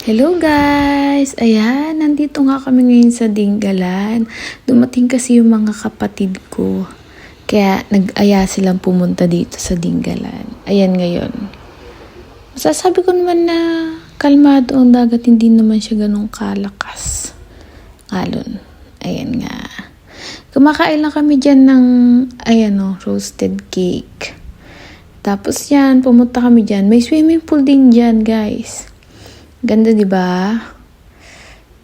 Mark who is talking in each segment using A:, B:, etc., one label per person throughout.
A: Hello guys! Ayan, nandito nga kami ngayon sa Dingalan. Dumating kasi yung mga kapatid ko. Kaya nag-aya silang pumunta dito sa Dingalan. Ayan ngayon. Masasabi ko naman na kalmado ang dagat, hindi naman siya ganun kalakas. Alon. Ayan nga. Kumakain lang kami dyan ng, roasted cake. Tapos yan, pumunta kami dyan. May swimming pool din dyan, guys. Ganda, di ba?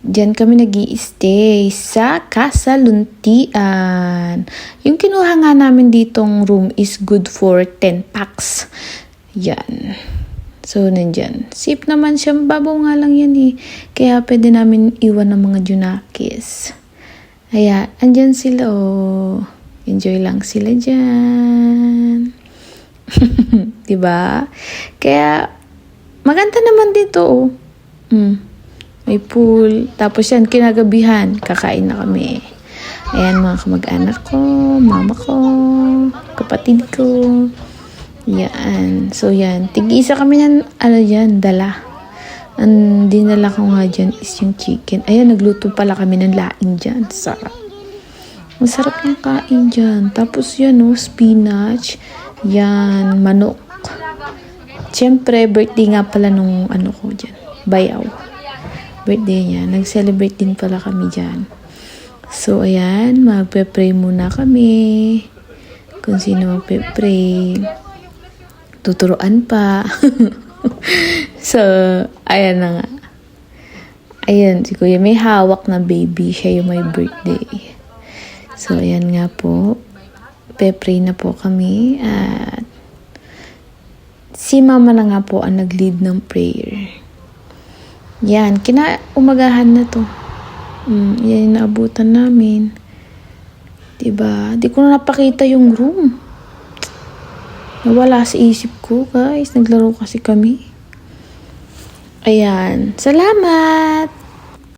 A: Diyan kami nag-i-stay sa Casa Luntian. Yung kinuha nga namin ditong room is good for 10 packs. Yan. So, nandyan. Safe naman siya. Babaw nga lang yan eh. Kaya pwede namin iwan ng mga junakis. Kaya, andyan sila oh. Enjoy lang sila dyan. Diba? Kaya, maganda naman dito oh. May pool. Tapos yan, kinagabihan, kakain na kami. Ayan, mga kamag-anak ko, mama ko, kapatid ko. Yan. So, yan. Tig-isa kami ng, dala. Ang dinala ko nga dyan is yung chicken. Ayan, nagluto pala kami ng laing dyan. Sarap. Masarap yung kain dyan. Tapos yan, spinach. Yan, manok. Siyempre, birthday nga pala nung ko dyan. Bayaw. Birthday niya. Nag-celebrate din pala kami dyan. So, ayan. Magpe-pray muna kami. Kung sino magpe-pray. Tuturuan pa. So, ayan na nga. Ayan, si Kuya may hawak na baby. Siya yung may birthday. So, ayan nga po. Pe-pray na po kami. At si mama na nga po ang nag-lead ng prayer. Yan, umagahan na to. Yan yung naabutan namin. Diba? Di ko na napakita yung room. Nawala sa isip ko, guys. Naglaro kasi kami. Ayan. Salamat!